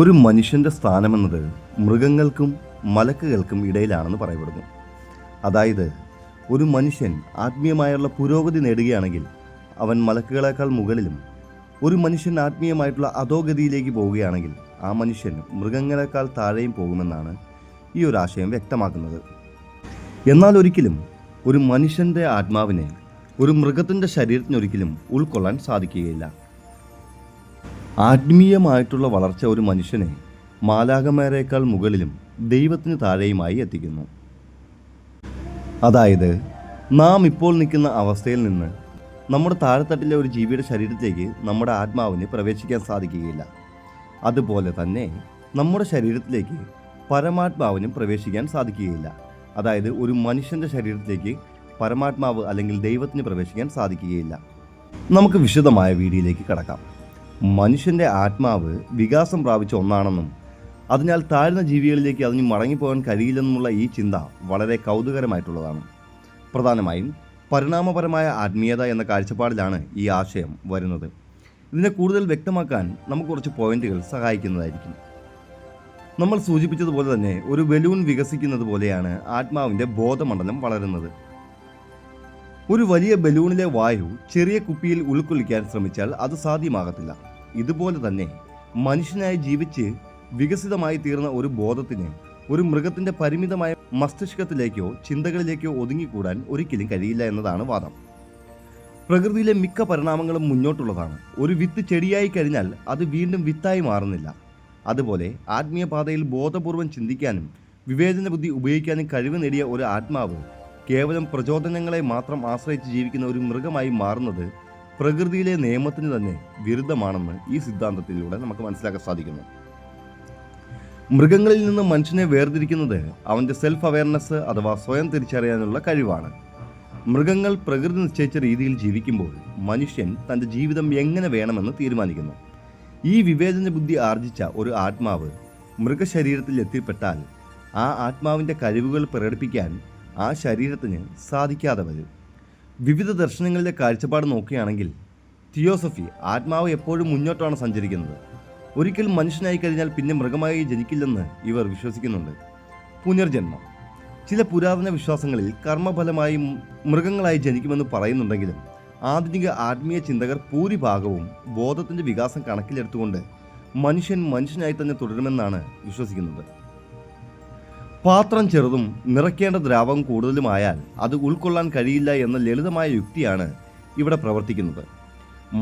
ഒരു മനുഷ്യൻ്റെ സ്ഥാനമെന്നത് മൃഗങ്ങൾക്കും മലക്കുകൾക്കും ഇടയിലാണെന്ന് പറയപ്പെടുന്നു. അതായത് ഒരു മനുഷ്യൻ ആത്മീയമായുള്ള പുരോഗതി നേടുകയാണെങ്കിൽ അവൻ മലക്കുകളേക്കാൾ മുകളിലും, ഒരു മനുഷ്യൻ ആത്മീയമായിട്ടുള്ള അധോഗതിയിലേക്ക് പോവുകയാണെങ്കിൽ ആ മനുഷ്യൻ മൃഗങ്ങളെക്കാൾ താഴെയും പോകുമെന്നാണ് ഈ ഒരു ആശയം വ്യക്തമാക്കുന്നത്. എന്നാൽ ഒരിക്കലും ഒരു മനുഷ്യൻ്റെ ആത്മാവിനെ ഒരു മൃഗത്തിൻ്റെ ശരീരത്തിനൊരിക്കലും ഉൾക്കൊള്ളാൻ സാധിക്കുകയില്ല. ആത്മീയമായിട്ടുള്ള വളർച്ച ഒരു മനുഷ്യനെ മാലാഖമാരേക്കാൾ മുകളിലും ദൈവത്തിന് താഴെയുമായി എത്തിക്കുന്നു. അതായത് നാം ഇപ്പോൾ നിൽക്കുന്ന അവസ്ഥയിൽ നിന്ന് നമ്മുടെ താഴെത്തട്ടിലെ ഒരു ജീവിയുടെ ശരീരത്തിലേക്ക് നമ്മുടെ ആത്മാവിന് പ്രവേശിക്കാൻ സാധിക്കുകയില്ല. അതുപോലെ തന്നെ നമ്മുടെ ശരീരത്തിലേക്ക് പരമാത്മാവിനും പ്രവേശിക്കാൻ സാധിക്കുകയില്ല. അതായത് ഒരു മനുഷ്യൻ്റെ ശരീരത്തിലേക്ക് പരമാത്മാവ് അല്ലെങ്കിൽ ദൈവത്തിന് പ്രവേശിക്കാൻ സാധിക്കുകയില്ല. നമുക്ക് വിശദമായ വീഡിയോയിലേക്ക് കടക്കാം. മനുഷ്യൻ്റെ ആത്മാവ് വികാസം പ്രാപിച്ച ഒന്നാണെന്നും അതിനാൽ താഴ്ന്ന ജീവികളിലേക്ക് അതിന് മടങ്ങിപ്പോകാൻ കഴിയില്ലെന്നുമുള്ള ഈ ചിന്ത വളരെ കൗതുകരമായിട്ടുള്ളതാണ്. പ്രധാനമായും പരിണാമപരമായ ആത്മീയത എന്ന കാഴ്ചപ്പാടിലാണ് ഈ ആശയം വരുന്നത്. ഇതിനെ കൂടുതൽ വ്യക്തമാക്കാൻ നമുക്ക് കുറച്ച് പോയിന്റുകൾ സഹായിക്കുന്നതായിരിക്കും. നമ്മൾ സൂചിപ്പിച്ചതുപോലെ തന്നെ ഒരു ബലൂൺ വികസിക്കുന്നത് പോലെയാണ് ആത്മാവിൻ്റെ ബോധമണ്ഡലം വളരുന്നത്. ഒരു വലിയ ബലൂണിലെ വായു ചെറിയ കുപ്പിയിൽ ഉൾക്കൊള്ളിക്കാൻ ശ്രമിച്ചാൽ അത് സാധ്യമാകത്തില്ല. ഇതുപോലെ തന്നെ മനുഷ്യനായി ജീവിച്ച് വികസിതമായി തീർന്ന ഒരു ബോധത്തിന് ഒരു മൃഗത്തിൻ്റെ പരിമിതമായ മസ്തിഷ്കത്തിലേക്കോ ചിന്തകളിലേക്കോ ഒതുങ്ങിക്കൂടാൻ ഒരിക്കലും കഴിയില്ല എന്നതാണ് വാദം. പ്രകൃതിയിലെ മിക്ക പരിണാമങ്ങളും മുന്നോട്ടുള്ളതാണ്. ഒരു വിത്ത് ചെടിയായി കഴിഞ്ഞാൽ അത് വീണ്ടും വിത്തായി മാറുന്നില്ല. അതുപോലെ ആത്മീയ പാതയിൽ ബോധപൂർവം ചിന്തിക്കാനും വിവേചന ബുദ്ധി ഉപയോഗിക്കാനും കഴിവ് നേടിയ ഒരു ആത്മാവ് കേവലം പ്രചോദനങ്ങളെ മാത്രം ആശ്രയിച്ച് ജീവിക്കുന്ന ഒരു മൃഗമായി മാറുന്നത് പ്രകൃതിയിലെ നിയമത്തിന് തന്നെ വിരുദ്ധമാണെന്ന് ഈ സിദ്ധാന്തത്തിലൂടെ നമുക്ക് മനസ്സിലാക്കാൻ സാധിക്കുന്നു. മൃഗങ്ങളിൽ നിന്ന് മനുഷ്യനെ വേർതിരിക്കുന്നത് അവൻ്റെ സെൽഫ് അവയർനെസ് അഥവാ സ്വയം തിരിച്ചറിയാനുള്ള കഴിവാണ്. മൃഗങ്ങൾ പ്രകൃതി നിശ്ചയിച്ച രീതിയിൽ ജീവിക്കുമ്പോൾ മനുഷ്യൻ തൻ്റെ ജീവിതം എങ്ങനെ വേണമെന്ന് തീരുമാനിക്കുന്നു. ഈ വിവേചന ബുദ്ധി ആർജിച്ച ഒരു ആത്മാവ് മൃഗശരീരത്തിൽ എത്തിപ്പെട്ടാൽ ആ ആത്മാവിൻ്റെ കഴിവുകൾ പ്രകടിപ്പിക്കാൻ ആ ശരീരത്തിന് സാധിക്കാതെ വരും. വിവിധ ദർശനങ്ങളിലെ കാഴ്ചപ്പാട് നോക്കുകയാണെങ്കിൽ തിയോസഫി ആത്മാവ് എപ്പോഴും മുന്നോട്ടാണ് സഞ്ചരിക്കുന്നത്. ഒരിക്കൽ മനുഷ്യനായി കഴിഞ്ഞാൽ പിന്നെ മൃഗമായി ജനിക്കില്ലെന്ന് ഇവർ വിശ്വസിക്കുന്നുണ്ട്. പുനർജന്മം ചില പുരാതന വിശ്വാസങ്ങളിൽ കർമ്മഫലമായി മൃഗങ്ങളായി ജനിക്കുമെന്ന് പറയുന്നുണ്ടെങ്കിലും ആധുനിക ആത്മീയ ചിന്തകർ ഭൂരിഭാഗവും ബോധത്തിൻ്റെ വികാസം കണക്കിലെടുത്തുകൊണ്ട് മനുഷ്യനായി തന്നെ തുടരുമെന്നാണ് വിശ്വസിക്കുന്നത്. പാത്രം ചെറുതും നിറയ്ക്കേണ്ട ദ്രാവകം കൂടുതലുമായാൽ അത് ഉൾക്കൊള്ളാൻ കഴിയില്ല എന്ന ലളിതമായ യുക്തിയാണ് ഇവിടെ പ്രവർത്തിക്കുന്നത്.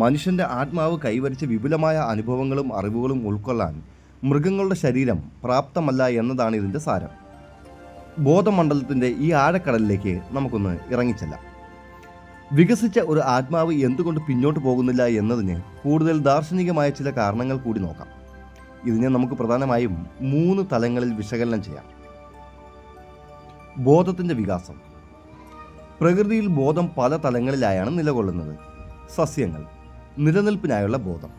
മനുഷ്യൻ്റെ ആത്മാവ് കൈവരിച്ച വിപുലമായ അനുഭവങ്ങളും അറിവുകളും ഉൾക്കൊള്ളാൻ മൃഗങ്ങളുടെ ശരീരം പ്രാപ്തമല്ല എന്നതാണ് ഇതിൻ്റെ സാരം. ബോധമണ്ഡലത്തിൻ്റെ ഈ ആഴക്കടലിലേക്ക് നമുക്കൊന്ന് ഇറങ്ങിച്ചെല്ലാം. വികസിച്ച ഒരു ആത്മാവ് എന്തുകൊണ്ട് പിന്നോട്ട് പോകുന്നില്ല എന്നതിന് കൂടുതൽ ദാർശനികമായ ചില കാരണങ്ങൾ കൂടി നോക്കാം. ഇതിനെ നമുക്ക് പ്രധാനമായും 3 തലങ്ങളിൽ വിശകലനം ചെയ്യാം. ബോധത്തിൻ്റെ വികാസം. പ്രകൃതിയിൽ ബോധം പല തലങ്ങളിലായാണ് നിലകൊള്ളുന്നത്. സസ്യങ്ങൾ നിലനിൽപ്പിനായുള്ള ബോധം,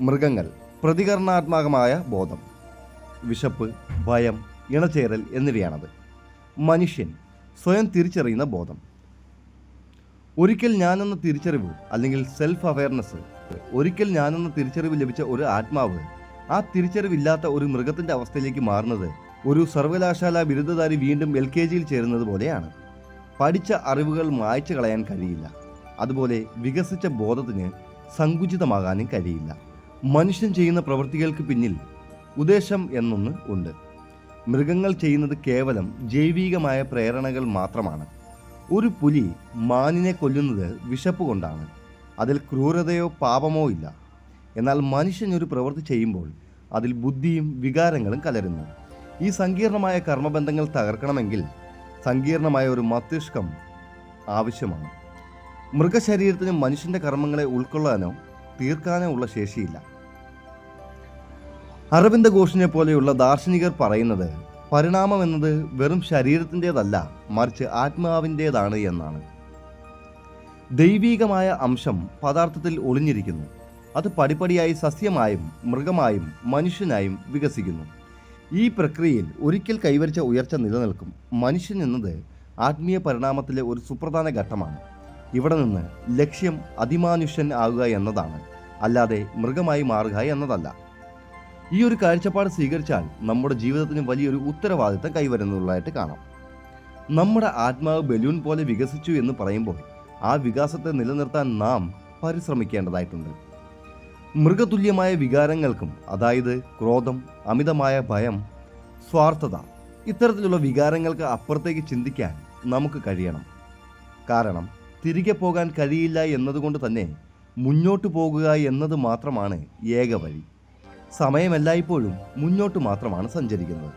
മൃഗങ്ങൾ പ്രതികരണാത്മകമായ ബോധം, വിശപ്പ്, ഭയം, ഇണചേരൽ എന്നിവയാണത്. മനുഷ്യൻ സ്വയം തിരിച്ചറിയുന്ന ബോധം. ഒരിക്കൽ ഞാനെന്ന തിരിച്ചറിവ് അല്ലെങ്കിൽ സെൽഫ് അവയർനെസ്. ഒരിക്കൽ ഞാനെന്ന തിരിച്ചറിവ് ലഭിച്ച ഒരു ആത്മാവ് ആ തിരിച്ചറിവില്ലാത്ത ഒരു മൃഗത്തിൻ്റെ അവസ്ഥയിലേക്ക് മാറുന്നത് ഒരു സർവകലാശാല ബിരുദധാരി വീണ്ടും LKGയിൽ ചേരുന്നത് പോലെയാണ്. പഠിച്ച അറിവുകൾ മായ്ച്ചു കളയാൻ കഴിയില്ല. അതുപോലെ വികസിച്ച ബോധത്തിന് സങ്കുചിതമാകാനും കഴിയില്ല. മനുഷ്യൻ ചെയ്യുന്ന പ്രവൃത്തികൾക്ക് പിന്നിൽ ഉദ്ദേശം എന്നൊന്ന് ഉണ്ട്. മൃഗങ്ങൾ ചെയ്യുന്നത് കേവലം ജൈവികമായ പ്രേരണകൾ മാത്രമാണ്. ഒരു പുലി മാനിനെ കൊല്ലുന്നത് വിശപ്പ് കൊണ്ടാണ്. അതിൽ ക്രൂരതയോ പാപമോ ഇല്ല. എന്നാൽ മനുഷ്യൻ ഒരു പ്രവൃത്തി ചെയ്യുമ്പോൾ അതിൽ ബുദ്ധിയും വികാരങ്ങളും കലരുന്നു. ഈ സങ്കീർണമായ കർമ്മബന്ധങ്ങൾ തകർക്കണമെങ്കിൽ സങ്കീർണമായ ഒരു മസ്തിഷ്കം ആവശ്യമാണ്. മൃഗശരീരത്തിന് മനുഷ്യൻ്റെ കർമ്മങ്ങളെ ഉൾക്കൊള്ളാനോ തീർക്കാനോ ഉള്ള ശേഷിയില്ല. അരവിന്ദ ഘോഷിനെ പോലെയുള്ള ദാർശനികർ പറയുന്നത് പരിണാമം എന്നത് വെറും ശരീരത്തിൻ്റേതല്ല, മറിച്ച് ആത്മാവിൻ്റേതാണ് എന്നാണ്. ദൈവീകമായ അംശം പദാർത്ഥത്തിൽ ഒളിഞ്ഞിരിക്കുന്നു. അത് പടിപടിയായി സസ്യമായും മൃഗമായും മനുഷ്യനായും വികസിക്കുന്നു. ഈ പ്രക്രിയയിൽ ഒരിക്കൽ കൈവരിച്ച ഉയർച്ച നിലനിൽക്കും. മനുഷ്യൻ എന്നത് ആത്മീയ പരിണാമത്തിലെ ഒരു സുപ്രധാന ഘട്ടമാണ്. ഇവിടെ നിന്ന് ലക്ഷ്യം അതിമാനുഷ്യൻ ആകുക എന്നതാണ്, അല്ലാതെ മൃഗമായി മാറുക എന്നതല്ല. ഈ ഒരു കാഴ്ചപ്പാട് സ്വീകരിച്ചാൽ നമ്മുടെ ജീവിതത്തിന് വലിയൊരു ഉത്തരവാദിത്തം കൈവരുന്നതായിട്ട് കാണാം. നമ്മുടെ ആത്മാവ് ബലൂൺ പോലെ വികസിച്ചു എന്ന് പറയുമ്പോൾ ആ വികാസത്തെ നിലനിർത്താൻ നാം പരിശ്രമിക്കേണ്ടതായിട്ടുണ്ട്. മൃഗതുല്യമായ വികാരങ്ങൾക്കും, അതായത് ക്രോധം, അമിതമായ ഭയം, സ്വാർത്ഥത, ഇത്തരത്തിലുള്ള വികാരങ്ങൾക്ക് അപ്പുറത്തേക്ക് ചിന്തിക്കാൻ നമുക്ക് കഴിയണം. കാരണം തിരികെ പോകാൻ കഴിയില്ല എന്നതുകൊണ്ട് തന്നെ മുന്നോട്ട് പോകുക എന്നത് മാത്രമാണ് ഏക വഴി. സമയം എല്ലായ്പ്പോഴും മുന്നോട്ട് മാത്രമാണ് സഞ്ചരിക്കുന്നത്.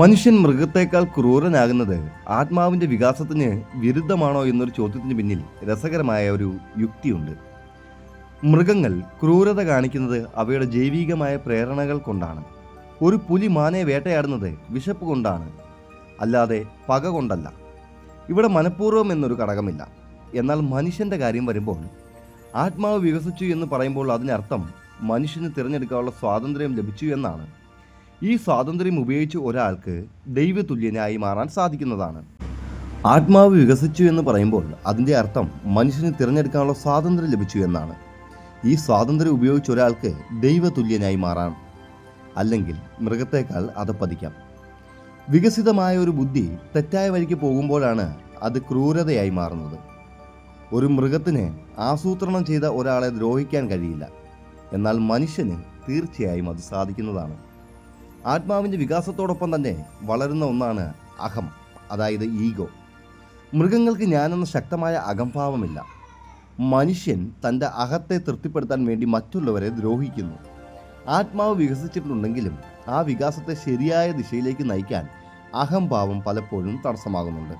മനുഷ്യൻ മൃഗത്തേക്കാൾ ക്രൂരനാകുന്നത് ആത്മാവിൻ്റെ വികാസത്തിന് വിരുദ്ധമാണോ എന്നൊരു ചോദ്യത്തിന് പിന്നിൽ രസകരമായ ഒരു യുക്തിയുണ്ട്. മൃഗങ്ങൾ ക്രൂരത കാണിക്കുന്നത് അവയുടെ ജൈവികമായ പ്രേരണകൾ കൊണ്ടാണ്. ഒരു പുലി മാനെ വേട്ടയാടുന്നത് വിശപ്പ് കൊണ്ടാണ്, അല്ലാതെ പക കൊണ്ടല്ല. ഇവിടെ മനഃപൂർവ്വം എന്നൊരു ഘടകമില്ല. എന്നാൽ മനുഷ്യൻ്റെ കാര്യം വരുമ്പോൾ ആത്മാവ് വികസിച്ചു എന്ന് പറയുമ്പോൾ അതിനർത്ഥം മനുഷ്യന് തിരഞ്ഞെടുക്കാനുള്ള സ്വാതന്ത്ര്യം ലഭിച്ചു എന്നാണ്. ഈ സ്വാതന്ത്ര്യം ഉപയോഗിച്ച് ഒരാൾക്ക് ദൈവതുല്യനായി മാറാൻ സാധിക്കുന്നതാണ്. ആത്മാവ് വികസിച്ചു എന്ന് പറയുമ്പോൾ അതിൻ്റെ അർത്ഥം മനുഷ്യന് തിരഞ്ഞെടുക്കാനുള്ള സ്വാതന്ത്ര്യം ലഭിച്ചു എന്നാണ്. ഈ സ്വാതന്ത്ര്യം ഉപയോഗിച്ച് ഒരാൾക്ക് ദൈവതുല്യനായി മാറാം, അല്ലെങ്കിൽ മൃഗത്തേക്കാൾ അധപ്പതിക്കാം. വികസിതമായ ഒരു ബുദ്ധി തെറ്റായ വഴിക്ക് പോകുമ്പോഴാണ് അത് ക്രൂരതയായി മാറുന്നത്. ഒരു മൃഗത്തിന് ആസൂത്രണം ചെയ്ത ഒരാളെ ദ്രോഹിക്കാൻ കഴിയില്ല, എന്നാൽ മനുഷ്യന് തീർച്ചയായും അത് സാധിക്കുന്നതാണ്. ആത്മാവിൻ്റെ വികാസത്തോടൊപ്പം തന്നെ വളരുന്ന ഒന്നാണ് അഹം, അതായത് ഈഗോ. മൃഗങ്ങൾക്ക് ഞാനെന്ന ശക്തമായ അഹംഭാവമില്ല. മനുഷ്യൻ തൻ്റെ അഹത്തെ തൃപ്തിപ്പെടുത്താൻ വേണ്ടി മറ്റുള്ളവരെ ദ്രോഹിക്കുന്നു. ആത്മാവ് വികസിച്ചിട്ടുണ്ടെങ്കിലും ആ വികാസത്തെ ശരിയായ ദിശയിലേക്ക് നയിക്കാൻ അഹംഭാവം പലപ്പോഴും തടസ്സമാകുന്നുണ്ട്.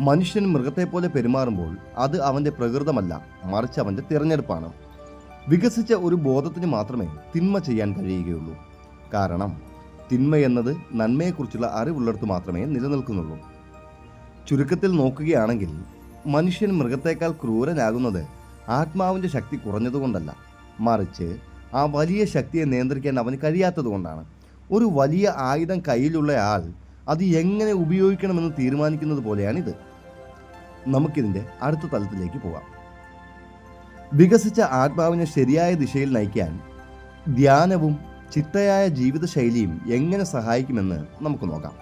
മനുഷ്യൻ മൃഗത്തെപ്പോലെ പെരുമാറുമ്പോൾ അത് അവൻ്റെ പ്രകൃതമല്ല, മറിച്ച് അവൻ്റെ തിരഞ്ഞെടുപ്പാണ്. വികസിച്ച ഒരു ബോധത്തിന് മാത്രമേ തിന്മ ചെയ്യാൻ കഴിയുകയുള്ളൂ. കാരണം തിന്മ എന്നത് നന്മയെക്കുറിച്ചുള്ള അറിവുള്ളിടത്ത് മാത്രമേ നിലനിൽക്കുന്നുള്ളൂ. ചുരുക്കത്തിൽ നോക്കുകയാണെങ്കിൽ മനുഷ്യൻ മൃഗത്തേക്കാൾ ക്രൂരനാകുന്നത് ആത്മാവിൻ്റെ ശക്തി കുറഞ്ഞതുകൊണ്ടല്ല, മറിച്ച് ആ വലിയ ശക്തിയെ നിയന്ത്രിക്കാൻ അവന് കഴിയാത്തതുകൊണ്ടാണ്. ഒരു വലിയ ആയുധം കയ്യിലുള്ള ആൾ അത് എങ്ങനെ ഉപയോഗിക്കണമെന്ന് തീരുമാനിക്കുന്നത് പോലെയാണിത്. നമുക്കിതിൻ്റെ അടുത്ത തലത്തിലേക്ക് പോകാം. വികസിച്ച ആത്മാവിനെ ശരിയായ ദിശയിൽ നയിക്കാൻ ധ്യാനവും ചിട്ടയായ ജീവിതശൈലിയും എങ്ങനെ സഹായിക്കുമെന്ന് നമുക്ക് നോക്കാം.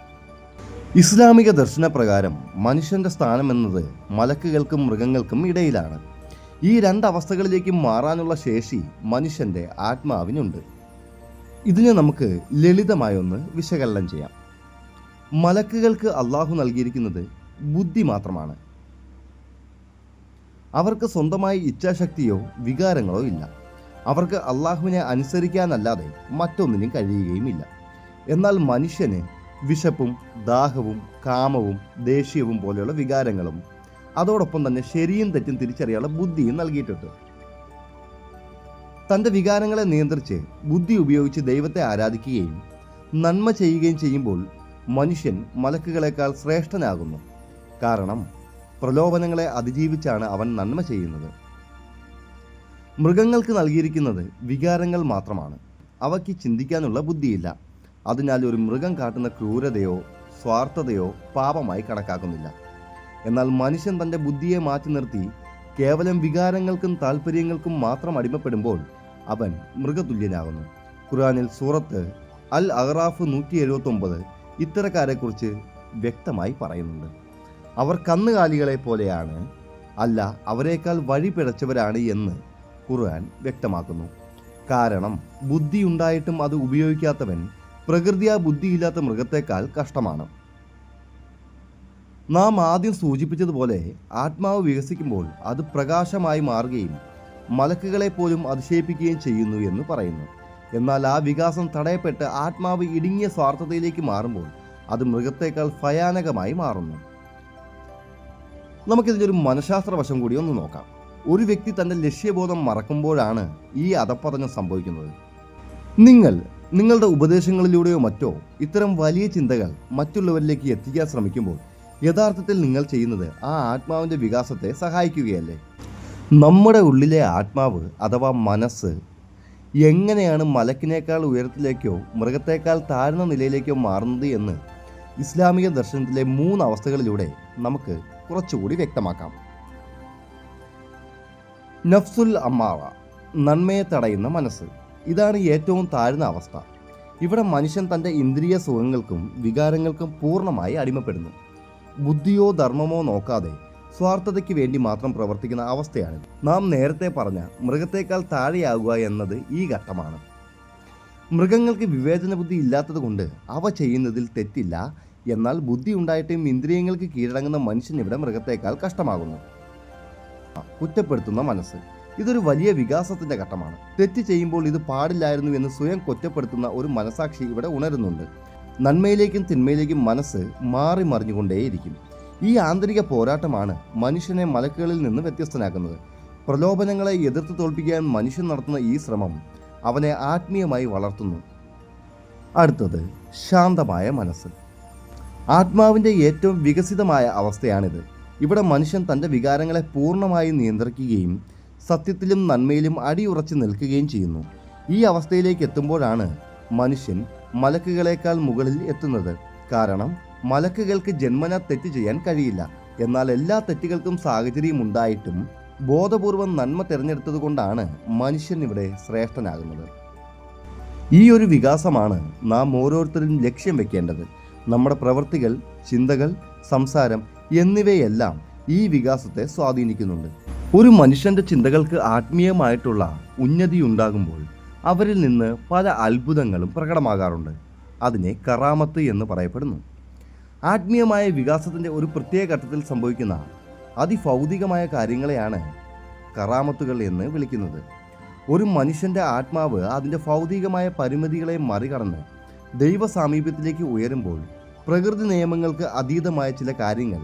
ഇസ്ലാമിക ദർശനപ്രകാരം മനുഷ്യൻ്റെ സ്ഥാനം എന്നത് മലക്കുകൾക്കും മൃഗങ്ങൾക്കും ഇടയിലാണ്. ഈ രണ്ടവസ്ഥകളിലേക്കും മാറാനുള്ള ശേഷി മനുഷ്യൻ്റെ ആത്മാവിനുണ്ട്. ഇതിനെ നമുക്ക് ലളിതമായൊന്ന് വിശകലനം ചെയ്യാം. മലക്കുകൾക്ക് അള്ളാഹു നൽകിയിരിക്കുന്നത് ബുദ്ധി മാത്രമാണ്. അവർക്ക് സ്വന്തമായി ഇച്ഛാശക്തിയോ വികാരങ്ങളോ ഇല്ല. അവർക്ക് അള്ളാഹുവിനെ അനുസരിക്കാനല്ലാതെ മറ്റൊന്നിനും കഴിയുകയുമില്ല. എന്നാൽ മനുഷ്യന് വിശപ്പും ദാഹവും കാമവും ദേഷ്യവും പോലെയുള്ള വികാരങ്ങളും അതോടൊപ്പം തന്നെ ശരിയും തെറ്റും തിരിച്ചറിയാനുള്ള ബുദ്ധിയും നൽകിയിട്ടുണ്ട്. തൻ്റെ വികാരങ്ങളെ നിയന്ത്രിച്ച് ബുദ്ധി ഉപയോഗിച്ച് ദൈവത്തെ ആരാധിക്കുകയും നന്മ ചെയ്യുകയും ചെയ്യുമ്പോൾ മനുഷ്യൻ മലക്കുകളെക്കാൾ ശ്രേഷ്ഠനാകുന്നു. കാരണം പ്രലോഭനങ്ങളെ അതിജീവിച്ചാണ് അവൻ നന്മ ചെയ്യുന്നത്. മൃഗങ്ങൾക്ക് നൽകിയിരിക്കുന്നത് വികാരങ്ങൾ മാത്രമാണ്. അവയ്ക്ക് ചിന്തിക്കാനുള്ള ബുദ്ധിയില്ല. അതിനാൽ ഒരു മൃഗം കാട്ടുന്ന ക്രൂരതയോ സ്വാർത്ഥതയോ പാപമായി കണക്കാക്കുന്നില്ല. എന്നാൽ മനുഷ്യൻ തൻ്റെ ബുദ്ധിയെ മാറ്റി നിർത്തി കേവലം വികാരങ്ങൾക്കും താല്പര്യങ്ങൾക്കും മാത്രം അടിമപ്പെടുമ്പോൾ അവൻ മൃഗതുല്യനാകുന്നു. ഖുർആനിൽ സൂറത്ത് അൽ അഹ്റാഫ് 179 ഇത്തരക്കാരെക്കുറിച്ച് വ്യക്തമായി പറയുന്നുണ്ട്. അവർ കന്നുകാലികളെ പോലെയാണ്, അല്ല അവരെക്കാൾ വഴി പിഴച്ചവരാണ് എന്ന് ഖുർആൻ വ്യക്തമാക്കുന്നു. കാരണം ബുദ്ധിയുണ്ടായിട്ടും അത് ഉപയോഗിക്കാത്തവൻ പ്രകൃതിയാ ബുദ്ധിയില്ലാത്ത മൃഗത്തേക്കാൾ കഷ്ടമാണ്. നാം ആദ്യം സൂചിപ്പിച്ചതുപോലെ ആത്മാവ് വികസിക്കുമ്പോൾ അത് പ്രകാശമായി മാറുകയും മലക്കുകളെ പോലും അതിശയിപ്പിക്കുകയും ചെയ്യുന്നു എന്ന് പറയുന്നു. എന്നാൽ ആ വികാസം തടയപ്പെട്ട് ആത്മാവ് ഇടുങ്ങിയ സ്വാർത്ഥതയിലേക്ക് മാറുമ്പോൾ അത് മൃഗത്തേക്കാൾ ഭയാനകമായി മാറുന്നു. നമുക്കിതിൻ്റെ ഒരു മനഃശാസ്ത്ര വശം കൂടി ഒന്ന് നോക്കാം. ഒരു വ്യക്തി തൻ്റെ ലക്ഷ്യബോധം മറക്കുമ്പോഴാണ് ഈ അധപ്പതനം സംഭവിക്കുന്നത്. നിങ്ങളുടെ ഉപദേശങ്ങളിലൂടെയോ മറ്റോ ഇത്തരം വലിയ ചിന്തകൾ മറ്റുള്ളവരിലേക്ക് എത്തിക്കാൻ ശ്രമിക്കുമ്പോൾ യഥാർത്ഥത്തിൽ നിങ്ങൾ ചെയ്യുന്നത് ആ ആത്മാവിൻ്റെ വികാസത്തെ സഹായിക്കുകയല്ലേ? നമ്മുടെ ഉള്ളിലെ ആത്മാവ് അഥവാ മനസ്സ് എങ്ങനെയാണ് മലക്കിനേക്കാൾ ഉയരത്തിലേക്കോ മൃഗത്തേക്കാൾ താഴ്ന്ന നിലയിലേക്കോ മാറുന്നത് എന്ന് ഇസ്ലാമിക ദർശനത്തിലെ 3 അവസ്ഥകളിലൂടെ നമുക്ക് കുറച്ചുകൂടി വ്യക്തമാക്കാം. നഫ്സുൽ അമ്മാറ, നന്മയെ തടയുന്ന മനസ്സ്. ഇതാണ് ഏറ്റവും താഴ്ന്ന അവസ്ഥ. ഇവിടെ മനുഷ്യൻ തൻ്റെ ഇന്ദ്രിയ സുഖങ്ങൾക്കും വികാരങ്ങൾക്കും പൂർണ്ണമായി അടിമപ്പെടുന്നു. ബുദ്ധിയോ ധർമ്മമോ നോക്കാതെ സ്വാർത്ഥതയ്ക്ക് വേണ്ടി മാത്രം പ്രവർത്തിക്കുന്ന അവസ്ഥയാണ് നാം നേരത്തെ പറഞ്ഞ മൃഗത്തേക്കാൾ താഴെയാകുക എന്നത് ഈ ഘട്ടമാണ്. മൃഗങ്ങൾക്ക് വിവേചന ബുദ്ധി ഇല്ലാത്തതുകൊണ്ട് അവ ചെയ്യുന്നതിൽ തെറ്റില്ല. എന്നാൽ ബുദ്ധി ഉണ്ടായിട്ടും ഇന്ദ്രിയങ്ങൾക്ക് കീഴടങ്ങുന്ന മനുഷ്യൻ ഇവിടെ മൃഗത്തേക്കാൾ കഷ്ടമാകുന്നു. കുറ്റപ്പെടുത്തുന്ന മനസ്സ് ഇതൊരു വലിയ വികാസത്തിന്റെ ഘട്ടമാണ്. തെറ്റ് ചെയ്യുമ്പോൾ ഇത് പാടില്ലായിരുന്നു എന്ന് സ്വയം കുറ്റപ്പെടുത്തുന്ന ഒരു മനസാക്ഷി ഇവിടെ ഉണരുന്നുണ്ട്. നന്മയിലേക്കും തിന്മയിലേക്കും മനസ്സ് മാറി മറിഞ്ഞുകൊണ്ടേയിരിക്കും. ഈ ആന്തരിക പോരാട്ടമാണ് മനുഷ്യനെ മലക്കുകളിൽ നിന്ന് വ്യത്യസ്തനാക്കുന്നത്. പ്രലോഭനങ്ങളെ എതിർത്ത് തോൽപ്പിക്കാൻ മനുഷ്യൻ നടത്തുന്ന ഈ ശ്രമം അവനെ ആത്മീയമായി വളർത്തുന്നു. അടുത്തത് ശാന്തമായ മനസ്സ്. ആത്മാവിൻ്റെ ഏറ്റവും വികസിതമായ അവസ്ഥയാണിത്. ഇവിടെ മനുഷ്യൻ തൻ്റെ വികാരങ്ങളെ പൂർണ്ണമായി നിയന്ത്രിക്കുകയും സത്യത്തിലും നന്മയിലും അടിയുറച്ച് നിൽക്കുകയും ചെയ്യുന്നു. ഈ അവസ്ഥയിലേക്ക് എത്തുമ്പോഴാണ് മനുഷ്യൻ മലക്കുകളേക്കാൾ മുകളിൽ എത്തുന്നത്. കാരണം മലക്കുകൾക്ക് ജന്മന തെറ്റ് ചെയ്യാൻ കഴിയില്ല. എന്നാൽ എല്ലാ തെറ്റുകൾക്കും സാഹചര്യം ഉണ്ടായിട്ടും ബോധപൂർവം നന്മ തിരഞ്ഞെടുത്തതുകൊണ്ടാണ് മനുഷ്യൻ ഇവിടെ ശ്രേഷ്ഠനാകുന്നത്. ഈ ഒരു വികാസമാണ് നാം ഓരോരുത്തരും ലക്ഷ്യം വെക്കേണ്ടത്. നമ്മുടെ പ്രവൃത്തികൾ, ചിന്തകൾ, സംസാരം എന്നിവയെല്ലാം ഈ വികാസത്തെ സ്വാധീനിക്കുന്നുണ്ട്. ഒരു മനുഷ്യൻ്റെ ചിന്തകൾക്ക് ആത്മീയമായിട്ടുള്ള ഉന്നതി ഉണ്ടാകുമ്പോൾ അവരിൽ നിന്ന് പല അത്ഭുതങ്ങളും പ്രകടമാകാറുണ്ട്. അതിനെ കറാമത്ത് എന്ന് പറയപ്പെടുന്നു. ആത്മീയമായ വികാസത്തിൻ്റെ ഒരു പ്രത്യേക ഘട്ടത്തിൽ സംഭവിക്കുന്ന അതിഭൗതികമായ കാര്യങ്ങളെയാണ് കറാമത്തുകൾ എന്ന് വിളിക്കുന്നത്. ഒരു മനുഷ്യൻ്റെ ആത്മാവ് അതിൻ്റെ ഭൗതികമായ പരിമിതികളെ മറികടന്ന് ദൈവ സാമീപ്യത്തിലേക്ക് ഉയരുമ്പോൾ പ്രകൃതി നിയമങ്ങൾക്ക് അതീതമായ ചില കാര്യങ്ങൾ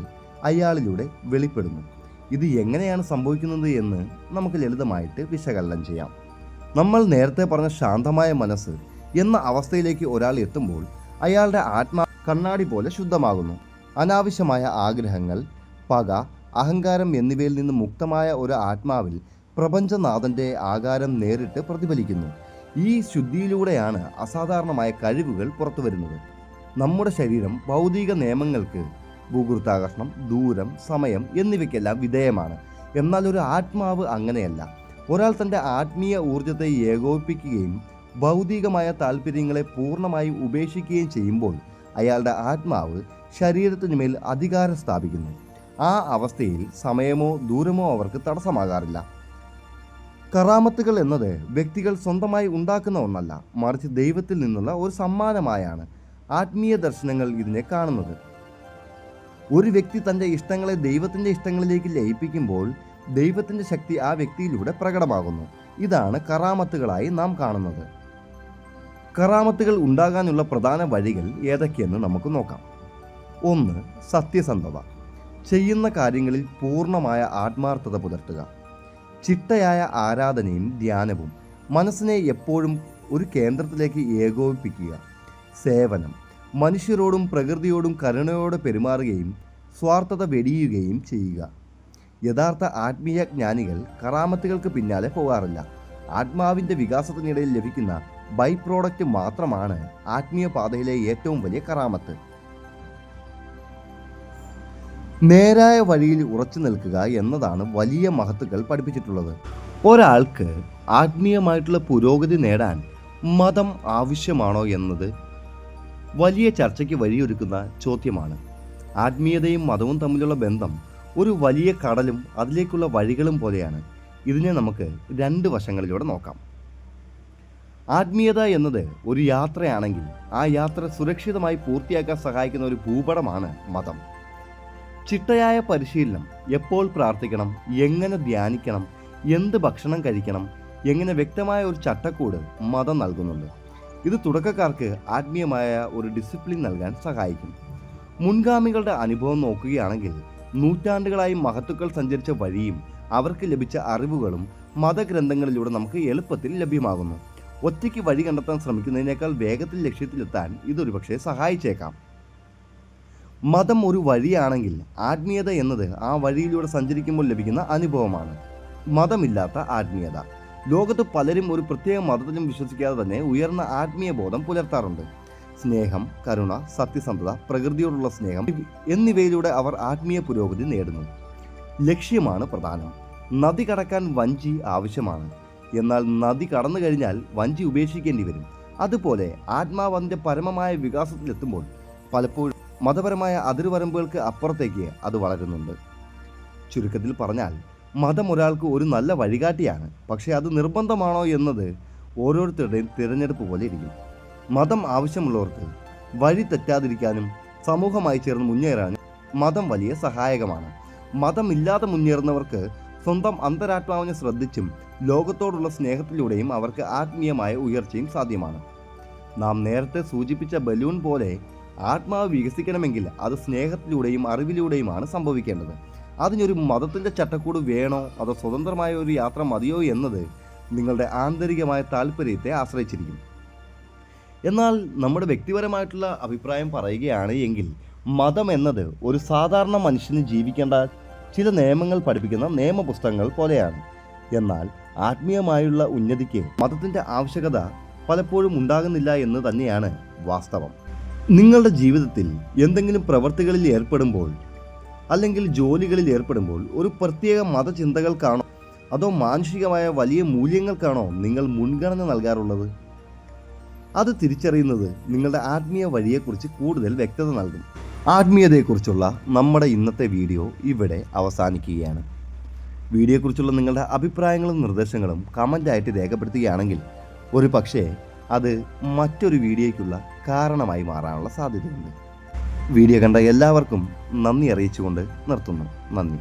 അയാളിലൂടെ വെളിപ്പെടുന്നു. ഇത് എങ്ങനെയാണ് സംഭവിക്കുന്നത് എന്ന് നമുക്ക് ലളിതമായിട്ട് വിശകലനം ചെയ്യാം. നമ്മൾ നേരത്തെ പറഞ്ഞ ശാന്തമായ മനസ്സ് എന്ന അവസ്ഥയിലേക്ക് ഒരാൾ എത്തുമ്പോൾ അയാളുടെ ആത്മാ കണ്ണാടി പോലെ ശുദ്ധമാകുന്നു. അനാവശ്യമായ ആഗ്രഹങ്ങൾ, പക, അഹങ്കാരം എന്നിവയിൽ നിന്ന് മുക്തമായ ഒരു ആത്മാവിൽ പ്രപഞ്ചനാഥൻ്റെ ആകാരം നേരിട്ട് പ്രതിഫലിക്കുന്നു. ഈ ശുദ്ധിയിലൂടെയാണ് അസാധാരണമായ കഴിവുകൾ പുറത്തു വരുന്നത്. നമ്മുടെ ശരീരം ഭൗതിക നിയമങ്ങൾക്ക്, ഭൂഗുരുത്വാകർഷണം, ദൂരം, സമയം എന്നിവയ്ക്കെല്ലാം വിധേയമാണ്. എന്നാൽ ഒരു ആത്മാവ് അങ്ങനെയല്ല. ഒരാൾ തൻ്റെ ആത്മീയ ഊർജത്തെ ഏകോപിപ്പിക്കുകയും ഭൗതികമായ താല്പര്യങ്ങളെ പൂർണ്ണമായി ഉപേക്ഷിക്കുകയും ചെയ്യുമ്പോൾ അയാളുടെ ആത്മാവ് ശരീരത്തിനു മേൽ അധികാരം സ്ഥാപിക്കുന്നു. ആ അവസ്ഥയിൽ സമയമോ ദൂരമോ അവർക്ക് തടസ്സമാകാറില്ല. കറാമത്തുകൾ എന്നത് വ്യക്തികൾ സ്വന്തമായി ഉണ്ടാക്കുന്ന ഒന്നല്ല, മറിച്ച് ദൈവത്തിൽ നിന്നുള്ള ഒരു സമ്മാനമായാണ് ആത്മീയ ദർശനങ്ങൾ ഇതിനെ കാണുന്നത്. ഒരു വ്യക്തി തൻ്റെ ഇഷ്ടങ്ങളെ ദൈവത്തിൻ്റെ ഇഷ്ടങ്ങളിലേക്ക് ലയിപ്പിക്കുമ്പോൾ ദൈവത്തിൻ്റെ ശക്തി ആ വ്യക്തിയിലൂടെ പ്രകടമാകുന്നു. ഇതാണ് കറാമത്തുകളായി നാം കാണുന്നത്. കറാമത്തുകൾ ഉണ്ടാകാനുള്ള പ്രധാന വഴികൾ ഏതൊക്കെയെന്ന് നമുക്ക് നോക്കാം. 1. സത്യസന്ധത. ചെയ്യുന്ന കാര്യങ്ങളിൽ പൂർണ്ണമായ ആത്മാർത്ഥത പുലർത്തുക. ചിട്ടയായ ആരാധനയും ധ്യാനവും. മനസ്സിനെ എപ്പോഴും ഒരു കേന്ദ്രത്തിലേക്ക് ഏകോപിപ്പിക്കുക. സേവനം. മനുഷ്യരോടും പ്രകൃതിയോടും കരുണയോടെ പെരുമാറുകയും സ്വാർത്ഥത വെടിയുകയും ചെയ്യുക. യഥാർത്ഥ ആത്മീയ ജ്ഞാനികൾ കറാമത്തുകൾക്ക് പിന്നാലെ പോകാറില്ല. ആത്മാവിൻ്റെ വികാസത്തിനിടയിൽ ലഭിക്കുന്ന ബൈ പ്രോഡക്റ്റ് മാത്രമാണ് ആത്മീയ പാതയിലെ ഏറ്റവും വലിയ കറാമത്ത്. നേരായ വഴിയിൽ ഉറച്ചു നിൽക്കുക എന്നതാണ് വലിയ മഹത്തുക്കൾ പഠിപ്പിച്ചിട്ടുള്ളത്. ഒരാൾക്ക് ആത്മീയമായിട്ടുള്ള പുരോഗതി നേടാൻ മതം ആവശ്യമാണോ എന്നത് വലിയ ചർച്ചയ്ക്ക് വഴിയൊരുക്കുന്ന ചോദ്യമാണ്. ആത്മീയതയും മതവും തമ്മിലുള്ള ബന്ധം ഒരു വലിയ കടലും അതിലേക്കുള്ള വഴികളും പോലെയാണ്. ഇതിനെ നമുക്ക് 2 വശങ്ങളിലൂടെ നോക്കാം. ആത്മീയത എന്നത് ഒരു യാത്രയാണെങ്കിൽ ആ യാത്ര സുരക്ഷിതമായി പൂർത്തിയാക്കാൻ സഹായിക്കുന്ന ഒരു ഭൂപടമാണ് മതം. ചിട്ടയായ പരിശീലനം, എപ്പോൾ പ്രാർത്ഥിക്കണം, എങ്ങനെ ധ്യാനിക്കണം, എന്ത് ഭക്ഷണം കഴിക്കണം, എങ്ങനെ വ്യക്തമായ ഒരു ചട്ടക്കൂട് മതം നൽകുന്നുണ്ട്. ഇത് തുടക്കക്കാർക്ക് ആത്മീയമായ ഒരു ഡിസിപ്ലിൻ നൽകാൻ സഹായിക്കും. മുൻഗാമികളുടെ അനുഭവം നോക്കുകയാണെങ്കിൽ നൂറ്റാണ്ടുകളായി മഹത്തുക്കൾ സഞ്ചരിച്ച വഴിയും അവർക്ക് ലഭിച്ച അറിവുകളും മതഗ്രന്ഥങ്ങളിലൂടെ നമുക്ക് എളുപ്പത്തിൽ ലഭ്യമാകുന്നു. ഒറ്റയ്ക്ക് വഴി കണ്ടെത്താൻ ശ്രമിക്കുന്നതിനേക്കാൾ വേഗത്തിൽ ലക്ഷ്യത്തിലെത്താൻ ഇതൊരു പക്ഷേ സഹായിച്ചേക്കാം. മതം ഒരു വഴിയാണെങ്കിൽ ആത്മീയത എന്നത് ആ വഴിയിലൂടെ സഞ്ചരിക്കുമ്പോൾ ലഭിക്കുന്ന അനുഭവമാണ്. മതമില്ലാത്ത ആത്മീയത. ലോകത്ത് പലരും ഒരു പ്രത്യേക മതത്തിലും വിശ്വസിക്കാതെ തന്നെ ഉയർന്ന ആത്മീയ ബോധം പുലർത്താറുണ്ട്. സ്നേഹം, കരുണ, സത്യസന്ധത, പ്രകൃതിയോടുള്ള സ്നേഹം എന്നിവയിലൂടെ അവർ ആത്മീയ പുരോഗതി നേടുന്നു. ലക്ഷ്യമാണ് പ്രധാനം. നദി കടക്കാൻ വഞ്ചി ആവശ്യമാണ്. എന്നാൽ നദി കടന്നു കഴിഞ്ഞാൽ വഞ്ചി ഉപേക്ഷിക്കേണ്ടി വരും. അതുപോലെ ആത്മാവ് അതിൻ്റെ പരമമായ വികാസത്തിലെത്തുമ്പോൾ പലപ്പോഴും മതപരമായ അതിർവരമ്പുകൾക്ക് അപ്പുറത്തേക്ക് അത് വളരുന്നുണ്ട്. ചുരുക്കത്തിൽ പറഞ്ഞാൽ മതം ഒരാൾക്ക് ഒരു നല്ല വഴികാട്ടിയാണ്, പക്ഷേ അത് നിർബന്ധമാണോ എന്നത് ഓരോരുത്തരുടെയും തിരഞ്ഞെടുപ്പ് പോലെ ഇരിക്കും. മതം ആവശ്യമുള്ളവർക്ക് വഴി തെറ്റാതിരിക്കാനും സമൂഹമായി ചേർന്ന് മുന്നേറാനും മതം വലിയ സഹായകമാണ്. മതമില്ലാതെ മുന്നേറുന്നവർക്ക് സ്വന്തം അന്തരാത്മാവിനെ ശ്രദ്ധിച്ചും ലോകത്തോടുള്ള സ്നേഹത്തിലൂടെയും അവർക്ക് ആത്മീയമായ ഉയർച്ചയും സാധ്യമാണ്. നാം നേരത്തെ സൂചിപ്പിച്ച ബലൂൺ പോലെ ആത്മാവ് വികസിക്കണമെങ്കിൽ അത് സ്നേഹത്തിലൂടെയും അറിവിലൂടെയുമാണ് സംഭവിക്കേണ്ടത്. അതിനൊരു മതത്തിൻ്റെ ചട്ടക്കൂട് വേണോ അതോ സ്വതന്ത്രമായ ഒരു യാത്ര മതിയോ എന്നത് നിങ്ങളുടെ ആന്തരികമായ താല്പര്യത്തെ ആശ്രയിച്ചിരിക്കും. എന്നാൽ നമ്മുടെ വ്യക്തിപരമായിട്ടുള്ള അഭിപ്രായം പറയുകയാണ് എങ്കിൽ മതം എന്നത് ഒരു സാധാരണ മനുഷ്യന് ജീവിക്കേണ്ട ചില നിയമങ്ങൾ പഠിപ്പിക്കുന്ന നിയമപുസ്തകങ്ങൾ പോലെയാണ്. എന്നാൽ ആത്മീയമായുള്ള ഉന്നതിക്ക് മതത്തിൻ്റെ ആവശ്യകത പലപ്പോഴും ഉണ്ടാകുന്നില്ല എന്ന് തന്നെയാണ് വാസ്തവം. നിങ്ങളുടെ ജീവിതത്തിൽ എന്തെങ്കിലും പ്രവൃത്തികളിൽ ഏർപ്പെടുമ്പോൾ അല്ലെങ്കിൽ ജോലികളിൽ ഏർപ്പെടുമ്പോൾ ഒരു പ്രത്യേക മതചിന്തകൾക്കാണോ അതോ മാനുഷികമായ വലിയ മൂല്യങ്ങൾക്കാണോ നിങ്ങൾ മുൻഗണന നൽകാറുള്ളത്? അത് തിരിച്ചറിയുന്നത് നിങ്ങളുടെ ആത്മീയ വഴിയെക്കുറിച്ച് കൂടുതൽ വ്യക്തത നൽകും. ആത്മീയതയെക്കുറിച്ചുള്ള നമ്മുടെ ഇന്നത്തെ വീഡിയോ ഇവിടെ അവസാനിക്കുകയാണ്. വീഡിയോയെക്കുറിച്ചുള്ള നിങ്ങളുടെ അഭിപ്രായങ്ങളും നിർദ്ദേശങ്ങളും കമൻ്റായിട്ട് രേഖപ്പെടുത്തുകയാണെങ്കിൽ ഒരു പക്ഷേ അത് മറ്റൊരു വീഡിയോയ്ക്കുള്ള കാരണമായി മാറാനുള്ള സാധ്യതയുണ്ട്. വീഡിയോ കണ്ട എല്ലാവർക്കും നന്ദി അറിയിച്ചുകൊണ്ട് നിർത്തുന്നു. നന്ദി.